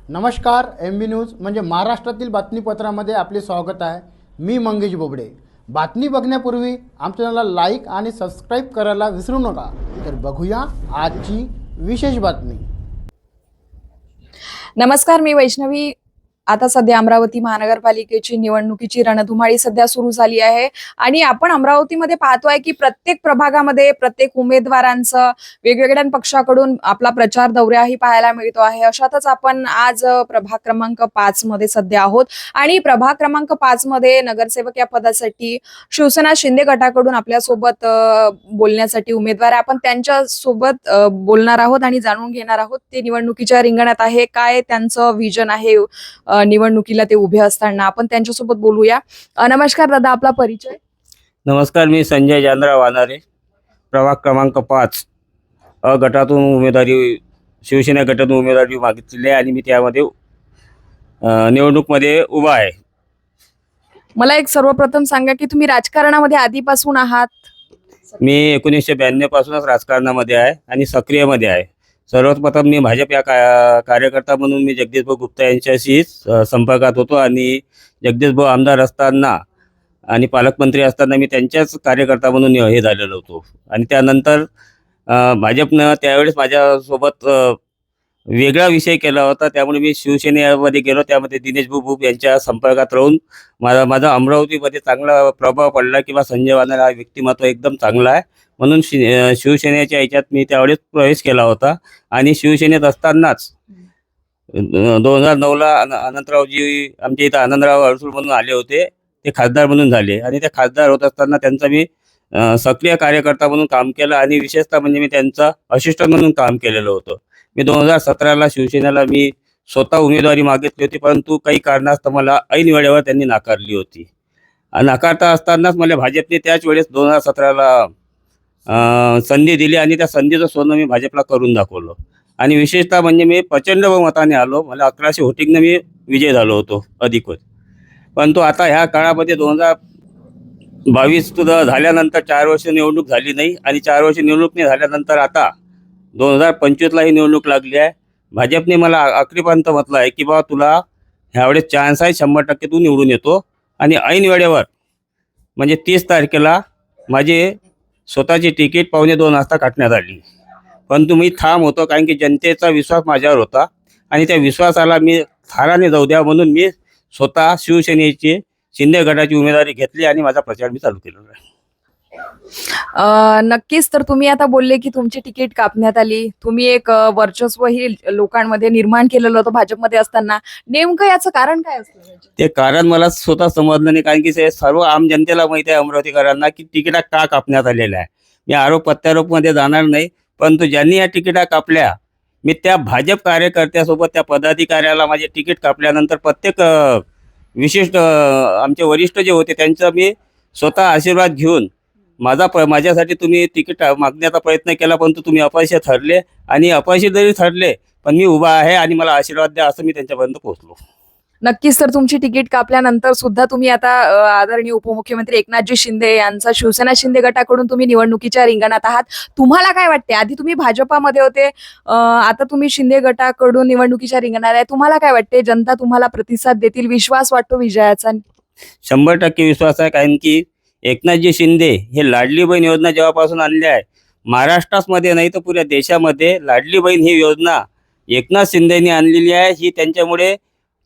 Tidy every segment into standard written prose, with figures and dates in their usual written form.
नमस्कार. MB news म्हणजे महाराष्ट्रातील बातमीपत्रामध्ये आपले स्वागत आहे. मी मंगेश बोबडे. बातमी बघण्यापूर्वी आमच्या चॅनलला लाईक आणि सबस्क्राईब करायला विसरू नका. तर बघूया आजची विशेष बातमी. नमस्कार, मी वैष्णवी. आता सध्या अमरावती महानगरपालिकेची निवडणुकीची रणधुमाळी सध्या सुरू झाली आहे आणि आपण अमरावतीमध्ये पाहतोय की प्रत्येक प्रभागामध्ये प्रत्येक उमेदवारांचं वेगवेगळ्या पक्षाकडून आपला प्रचार दौऱ्याही पाहायला मिळतो आहे. अशातच आपण आज प्रभाग क्रमांक 5 मध्ये सध्या आहोत आणि प्रभाग क्रमांक 5 मध्ये नगरसेवक या पदासाठी शिवसेना शिंदे गटाकडून आपल्यासोबत बोलण्यासाठी उमेदवार आहे. आपण त्यांच्या सोबत बोलणार आहोत आणि जाणून घेणार आहोत ते निवडणुकीच्या रिंगणात आहे, काय त्यांचं विजन आहे निवडणुकीला ते उभे असताना. आपण त्यांच्यासोबत बोलूया. नमस्कार दादा, आपला परिचय. नमस्कार, मी संजय जानराव वानारे, प्रभाग क्रमांक 5 गटातून उमेदवारी शिवसेना गटातून उमेदवारी मागितलेली आहे आणि मी त्यामध्ये निवडणूकमध्ये उभा आहे. मला एक सर्वप्रथम सांगा की तुम्ही राजकारणामध्ये आधीपासून आहात? मी 1992 पासूनच राजकारणामध्ये आहे आणि सक्रियमध्ये आहे. सर्वप्रथम मी भाजप या कार्यकर्ता म्हणून मी जगदीशभाऊ गुप्ता यांच्याशी संपर्कात होतो आणि जगदीशभाऊ आमदार असताना आणि पालकमंत्री असताना मी त्यांच्याच कार्यकर्ता म्हणून हे झालेलो होतो. आणि त्यानंतर भाजपनं त्यावेळेस माझ्यासोबत वेगळा विषय केला होता, त्यामुळे मी शिवसेनेमध्ये गेलो. त्यामध्ये दिनेशभाऊ बुब यांच्या संपर्कात राहून माझा अमरावतीमध्ये चांगला प्रभाव पडला किंवा संजय वानारे हा व्यक्तिमत्व एकदम चांगला आहे म्हणून शिवसेनेच्या याच्यात मी त्यावेळेस प्रवेश केला होता. आणि शिवसेनेत असतानाच 2009ला अनंतरावजी आमच्या इथं आनंदराव अडसूळ म्हणून आले होते, ते खासदार म्हणून झाले आणि ते खासदार होत असताना त्यांचा मी सक्रिय कार्यकर्ता म्हणून काम केलं आणि विशेषतः म्हणजे मी त्यांचा असिस्टंट म्हणून काम केलेलं होतं. मी 2017ला शिवसेनेला मी स्वतः उमेदवारी मागितली होती, परंतु काही कारणास्तव मला ऐन वेळेवर त्यांनी नाकारली होती. नाकारता असतानाच मला भाजपने त्याच वेळेस 2017ला संधी दिली आणि त्या संधीचं सोनं मी भाजपला करून दाखवलं. आणि विशेषतः म्हणजे मी प्रचंड बहुमताने आलो, मला 1100 वोटिंगनं मी विजय झालो होतो अधिकृत. परंतु आता ह्या काळामध्ये 2022 झाल्यानंतर 4 वर्ष निवडणूक झाली नाही आणि 4 वर्ष निवडणूक नाही झाल्यानंतर आता 2025ला ही निवडणूक लागली आहे. भाजपने मला आखरीपर्यंत म्हटलं आहे की बाबा तुला ह्यावेळेस चान्स आहे, 100% तू निवडून येतो. आणि ऐन वेळेवर म्हणजे 30 तारखेला माझे स्वतःची तिकीट 1:45 वाजता काढण्यात आली. परंतु मी ठाम होतो, कारण की जनतेचा विश्वास माझ्यावर होता आणि त्या विश्वासाला मी थाराने जाऊ द्या म्हणून मी स्वतः शिवसेनेची शिंदे गटाची उमेदवारी घेतली आणि माझा प्रचार मी चालू केलेला आहे. नक्कीच. तर तुम्ही आता बोलले की तुमची तिकीट कापण्यात आली, तुम्ही एक वर्चस्वही लोकांमध्ये निर्माण केलेलं होतं भाजपमध्ये असताना. नेमकं याचं कारण काय असतं? ते कारण मला स्वतः समजलं नाही, कारण की सर्व आम जनतेला माहिती आहे अमरावतीकरांना की तिकिटा का कापण्यात आलेल्या आहे. मी आरोप प्रत्यारोपमध्ये जाणार नाही, परंतु ज्यांनी या तिकिटा कापल्या मी त्या भाजप कार्यकर्त्यासोबत त्या पदाधिकाऱ्याला माझे तिकीट कापल्यानंतर प्रत्येक विशिष्ट आमचे वरिष्ठ जे होते त्यांचा मी स्वतः आशीर्वाद घेऊन माझ्यासाठी तुम्ही तिकीट मागण्याचा प्रयत्न केला, परंतु तुम्ही अपयशी ठरले आणि अपयशी जरी ठरले पण मी उभा आहे आणि मला आशीर्वाद द्या असं मी त्यांच्यापर्यंत पोहोचलो. नक्कीच. तर तुमची तिकीट कापल्यानंतर सुद्धा तुम्ही आता आदरणीय उपमुख्यमंत्री एकनाथजी शिंदे यांचा शिवसेना शिंदे गटाकडून तुम्ही निवडणुकीच्या रिंगणात आहात. तुम्हाला काय वाटते? आधी तुम्ही भाजपामध्ये होते, आता तुम्ही शिंदे गटाकडून निवडणुकीच्या रिंगणात आहे. तुम्हाला काय वाटते? जनता तुम्हाला प्रतिसाद देतील? विश्वास वाटतो विजयाचा? 100% विश्वास आहे, कारण की एकनाथजी शिंदे हे लाडली बहीण योजना जेव्हापासून आणली आहे महाराष्ट्रामध्ये नाही तर पुऱ्या देशामध्ये लाडली बहीण ही योजना एकनाथ शिंदेनी आणलेली आहे. ही त्यांच्यामुळे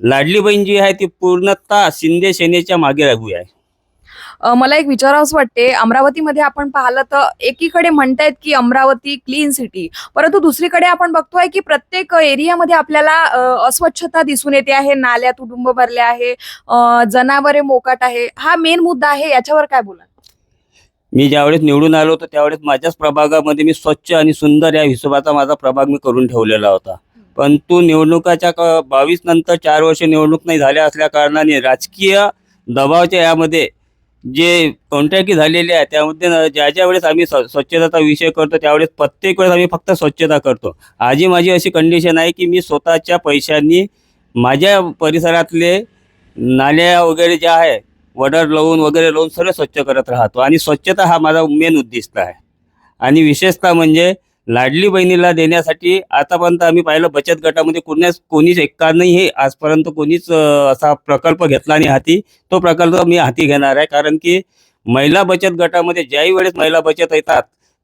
लाडली बहीण जी आहे ती पूर्णतः शिंदे सेनेच्या मागे लागू आहे. मला एक विचारावंसं वाटते, अमरावतीमध्ये आपण पाहिलं तर एकीकडे म्हणतायत की अमरावती क्लीन सिटी, परंतु दुसरीकडे आपण बघतोय की प्रत्येक एरियामध्ये आपल्याला अस्वच्छता दिसून येते आहे, नाल्या तुडुंब भरल्या आहे, जनावरे मोकाट आहे. हा मेन मुद्दा आहे, याच्यावर काय बोला? मी ज्यावेळेस निवडून आलो होतो त्यावेळेस माझ्याच प्रभागामध्ये मी स्वच्छ आणि सुंदर या हिशोबाचा माझा प्रभाग मी करून ठेवलेला होता. परंतु निवडणुकाच्या 22 नंतर 4 वर्ष निवडणूक नाही झाल्या असल्या कारणाने राजकीय दबावाच्या यामध्ये जे कॉन्ट्रॅक्ट झालेले आहे त्यामध्ये ज्या वेळेस आम्ही स्वच्छतेचा विषय करतो त्यावेळेस प्रत्येक वेळेस आम्ही फक्त स्वच्छता करतो. आजही माझी अशी कंडिशन आहे की मी स्वतःच्या पैशांनी माझ्या परिसरातले नाल्या वगैरे ज्या आहे वडर लावून वगैरे लावून सर्व स्वच्छ करत राहतो आणि स्वच्छता हा माझा मेन उद्दिष्ट आहे. आणि विशेषतः म्हणजे लाडली बहिणीला देण्यासाठी आतापर्यंत आम्ही पाहिलं बचत गटामध्ये कोणीच एकानेही आजपर्यंत कोणीच असा प्रकल्प घेतला नाही हाती. तो प्रकल्प मी हाती घेणार आहे, कारण की महिला बचत गटामध्ये ज्याही वेळेस महिला बचत येतात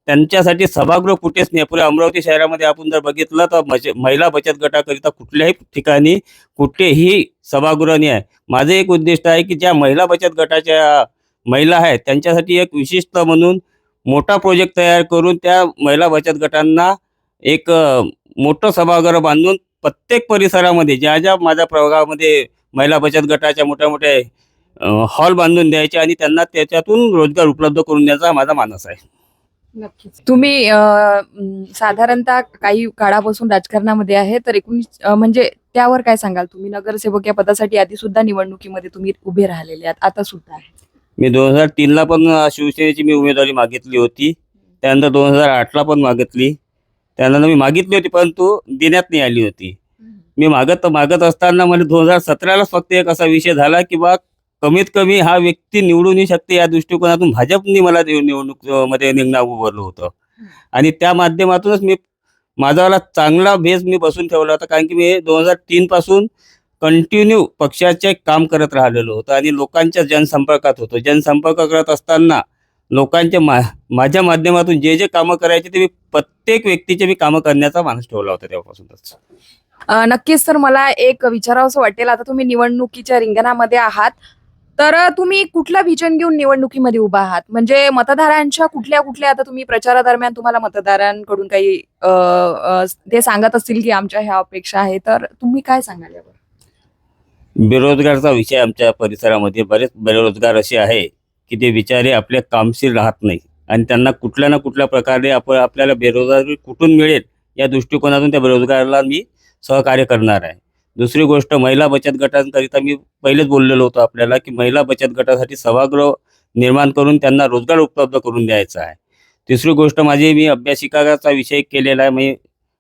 त्यांच्यासाठी सभागृह कुठेच नाही. पुऱ्या अमरावती शहरामध्ये आपण जर बघितलं तर महिला बचत गटाकरिता कुठल्याही ठिकाणी कुठेही सभागृह नाही आहे. माझं एक उद्दिष्ट आहे की ज्या महिला बचत गटाच्या महिला आहेत त्यांच्यासाठी एक विशिष्ट म्हणून मोठा प्रोजेक्ट तयार करून त्या महिला बचत गटांना एक मोठं सभागृह बांधून प्रत्येक परिसरामध्ये ज्या माझ्या प्रभागामध्ये महिला बचत गटाच्या मोठ्या हॉल बांधून द्यायचे आणि त्यांना त्याच्यातून रोजगार उपलब्ध करून द्यायचा माझा मानस आहे. नक्कीच. तुम्ही साधारणतः काही काळापासून राजकारणामध्ये आहे, तर एकूण म्हणजे त्यावर काय सांगाल? तुम्ही नगरसेवक या पदासाठी आधी सुद्धा निवडणुकीमध्ये तुम्ही उभे राहिलेले आहात, आता सुद्धा आहे. मी 2003ला पण शिवसेनेची मी उमेदवारी मागितली होती. त्यानंतर 2008ला पण मागितली. त्यानंतर मी मागितली होती परंतु देण्यात नाही आली होती. मी मागत असताना मला 2017लाच फक्त एक असा विषय झाला की बा कमीत कमी हा व्यक्ती निवडून येऊ शकते या दृष्टिकोनातून भाजपनी मला निवडणूक मध्ये रिंगणात उभारलं होतं. आणि त्या माध्यमातूनच मी माझावाला चांगला बेस मी बसून ठेवला होता, कारण की मी 2003 पासून कंटिन्यू पक्षाचे काम करत राहिलेलो होतो आणि लोकांच्या जनसंपर्कात होतो. जनसंपर्क करत असताना लोकांच्या माझ्या माध्यमातून जे कामं करायचे ते मी प्रत्येक व्यक्तीचे मी कामं करण्याचा मानस ठेवला होता तेव्हापासूनच. नक्कीच. तर मला एक विचारावंसं वाटेल, आता तुम्ही निवडणुकीच्या रिंगणामध्ये आहात, तर तुम्ही कुठलं विजन घेऊन निवडणुकीमध्ये उभा आहात? म्हणजे मतदारांच्या कुठल्या आता तुम्ही प्रचारादरम्यान तुम्हाला मतदारांकडून काही ते सांगत असतील की आमच्या ह्या अपेक्षा आहे, तर तुम्ही काय सांगाल यावर? बेरोजगारचा विषय आमच्या परिसरामध्ये बरेच बेरोजगार असे आहे की ते बिचारे आपल्या कामशीर राहत नाही आणि त्यांना कुठल्या ना कुठल्या प्रकारे आपल्याला बेरोजगारी कुठून मिळेल या दृष्टिकोनातून त्या बेरोजगाराला मी सहकार्य करणार आहे. दुसरी गोष्ट, महिला बचत गटांकरिता मी पहिलेच बोललेलो होतो आपल्याला की महिला बचत गटासाठी सभागृह निर्माण करून त्यांना रोजगार उपलब्ध करून द्यायचा आहे. तिसरी गोष्ट, मी अभ्यासिकाचा विषय केलेला आहे. मी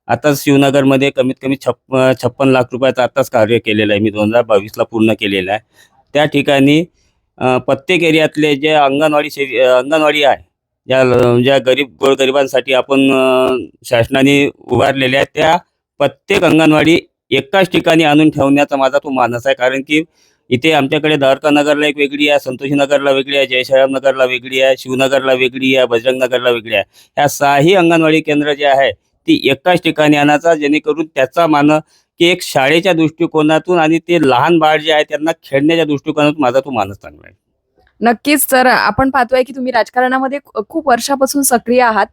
आताच शिवनगरमध्ये कमीत कमी 56 लाख रुपयाचं आताच कार्य केलेलं आहे. मी 2022ला पूर्ण केलेलं आहे. त्या ठिकाणी प्रत्येक एरियातले जे अंगणवाडी आहे, ज्या गोरगरिबांसाठी आपण शासनाने उभारलेल्या आहेत, त्या प्रत्येक अंगणवाडी एकाच ठिकाणी आणून ठेवण्याचा माझा तो मानस आहे. कारण की इथे आमच्याकडे द्वारका नगरला एक वेगळी आहे, संतोषी नगरला वेगळी आहे, जयश्रीराम नगरला वेगळी आहे, शिवनगरला वेगळी आहे, बजरंग नगरला वेगळी आहे. ह्या 6ही अंगणवाडी केंद्र जे आहे ती एकाच ठिकाणी आणायचा, जेणेकरून त्याचा की एक शाळेच्या दृष्टिकोनातून आणि ते लहान बाळ जे आहे त्यांना खेळण्याच्या दृष्टिकोनातून माझा तो मानस चांगला आहे. नक्कीच. तर आपण पाहतोय की तुम्ही राजकारणामध्ये खूप वर्षापासून सक्रिय आहात,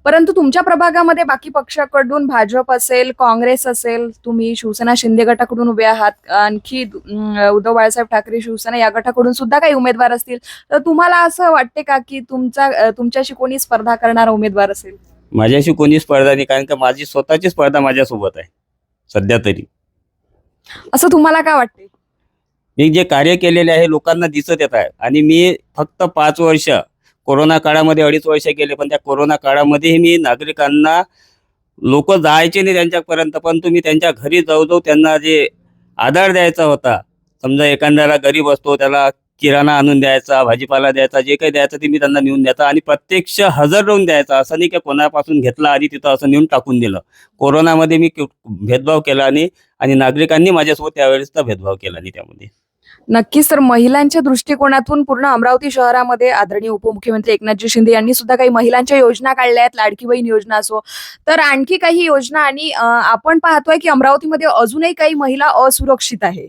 परंतु तुमच्या प्रभागामध्ये बाकी पक्षाकडून भाजप असेल, काँग्रेस असेल, तुम्ही शिवसेना शिंदे गटाकडून उभे आहात, आणखी उद्धव बाळासाहेब ठाकरे शिवसेना या गटाकडून सुद्धा काही उमेदवार असतील, तर तुम्हाला असं वाटते का की तुमच्याशी कोणी स्पर्धा करणारा उमेदवार असेल? माझ्याशी कोणी स्पर्धा नाही, कारण की माझी स्वतःची स्पर्धा माझ्यासोबत आहे सध्या तरी. असं तुम्हाला काय वाटते? मी जे कार्य केलेले आहे लोकांना दिसत येत आहे आणि मी फक्त 5 वर्ष कोरोना काळामध्ये 2.5 वर्ष गेले, पण त्या कोरोना काळामध्येही मी नागरिकांना, लोक जायचे नाही त्यांच्यापर्यंत, परंतु मी त्यांच्या घरी जाऊ त्यांना जे आधार द्यायचा होता, समजा एखाद्याला गरीब असतो त्याला किराणा आणून द्यायचा, भाजीपाला द्यायचा, जे काही द्यायचं ते मी त्यांना नेऊन द्यायचा आणि प्रत्यक्ष हजर राहून द्यायचा. असं नाही की कोणापासून घेतला आणि तिथं असं नेऊन टाकून दिलं. कोरोनामध्ये मी भेदभाव केला नाही आणि नागरिकांनी माझ्यासोबत त्यावेळेसचा भेदभाव केला नाही त्यामध्ये. नक्कीच. तर महिलांच्या दृष्टिकोनातून पूर्ण अमरावती शहरामध्ये आदरणीय उपमुख्यमंत्री एकनाथजी शिंदे यांनी सुद्धा काही महिलांच्या योजना काढल्या आहेत, लाडकी बहीण योजना असो, तर आणखी काही योजना, आणि आपण पाहतोय की अमरावतीमध्ये अजूनही काही महिला असुरक्षित आहे,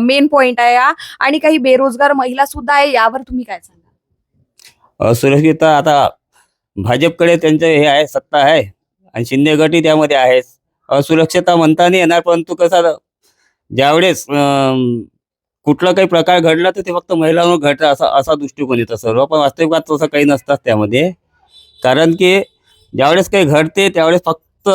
मेन पॉइंट आहे हा, आणि काही बेरोजगार महिला सुद्धा आहे. यावर तुम्ही काय सांगा? असुरक्षितता आता भाजपकडे त्यांचं हे आहे, सत्ता आहे आणि शिंदे गटही त्यामध्ये आहेच. असुरक्षितता म्हणता नाही येणार, परंतु कसं ज्यावेळेस कुठला काही प्रकार घडला तर ते फक्त महिलांवर घडतं असा दृष्टिकोन येतं सर्व, पण वास्तविकात तसं काही नसतात त्यामध्ये. कारण की ज्यावेळेस काही घडते त्यावेळेस फक्त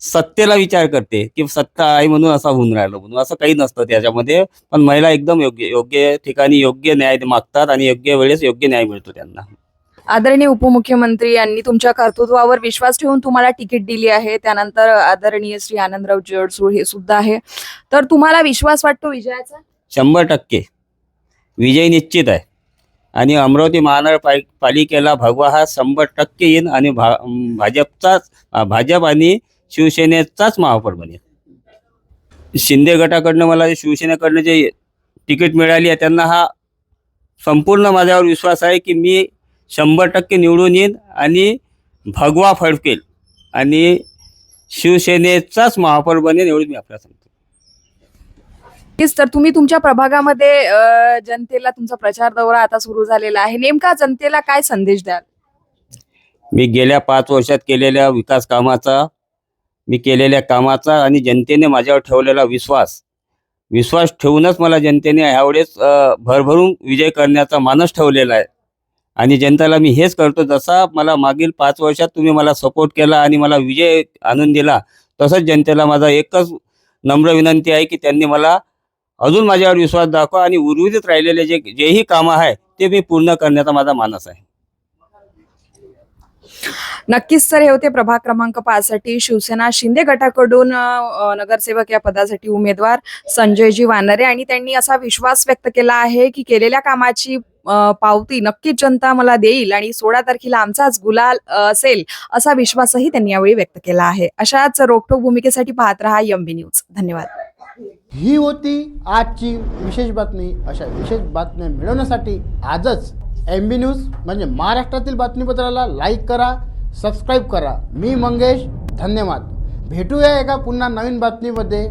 सत्तेला विचार करते की सत्ता आहे म्हणून असं होऊन राहिलं म्हणून, असं काही नसतं त्याच्यामध्ये. पण महिला एकदम योग्य ठिकाणी योग्य न्याय मागतात आणि योग्य वेळेस योग्य न्याय मिळतो त्यांना. आदरणीय उपमुख्यमंत्री यांनी तुमच्या कर्तृत्वावर विश्वास ठेवून तुम्हाला तिकीट दिली आहे, त्यानंतर आदरणीय श्री आनंदराव जळसूळ हे सुद्धा आहे, तर तुम्हाला विश्वास वाटतो विजयाचा? 100% विजय निश्चित आहे आणि अमरावती महानगरपालिकेला भगवा हा 100% येईन आणि भाजप आणि शिवसेनेचाच महापौर बनेल. शिंदे गटाकडनं मला जे शिवसेनेकडनं जे तिकीट मिळाली आहे त्यांना हा संपूर्ण माझ्यावर विश्वास आहे की मी 100% निवडून येईन आणि भगवा फडकेल आणि शिवसेनेचाच महापौर बनेल एवढी मी आपल्याला सांगतो. नक्कीच. तर तुम्ही तुमच्या प्रभागामध्ये जनतेला तुमचा प्रचार दौरा आता सुरू झालेला आहे. नेमका जनतेला काय संदेश द्याल? मी गेल्या 5 वर्षात केलेल्या विकास कामाचा, मी केलेल्या कामाचा आणि जनतेने माझ्यावर ठेवलेला विश्वास ठेवूनच मला जनतेने यावेळेस भरभरून विजय करण्याचा मानस ठेवलेला आहे. आणि जनतेला मी हेच करतो, जसा मला मागील 5 वर्षात तुम्ही मला सपोर्ट केला आणि मला विजय आणून दिला, तसंच जनतेला माझा एकच नम्र विनंती आहे की त्यांनी मला अजून माझ्यावर विश्वास दाखवा आणि उर्वरित राहिलेले जेही कामं आहे ते मी पूर्ण करण्याचा माझा मानस आहे. नक्कीच. तर हे होते प्रभाग क्रमांक 5 साठी शिवसेना शिंदे गटाकडून नगरसेवक या पदासाठी उमेदवार संजयजी वानरे, आणि त्यांनी असा विश्वास व्यक्त केला आहे की केलेल्या कामाची पावती नक्कीच जनता मला देईल आणि 16 तारखेला आमचाच गुलाल असेल, असा विश्वासही त्यांनी यावेळी व्यक्त केला आहे. अशाच रोखठोक भूमिकेसाठी पाहत रहा MB न्यूज. धन्यवाद. ही होती आजची विशेष बातमी. अशा विशेष बातम्या मिळवण्यासाठी आजच MB न्यूज म्हणजे महाराष्ट्रातील बातमीपत्राला लाईक करा, सबस्क्राईब करा. मी मंगेश, धन्यवाद. भेटूया एका पुन्हा नवीन बातमीमध्ये.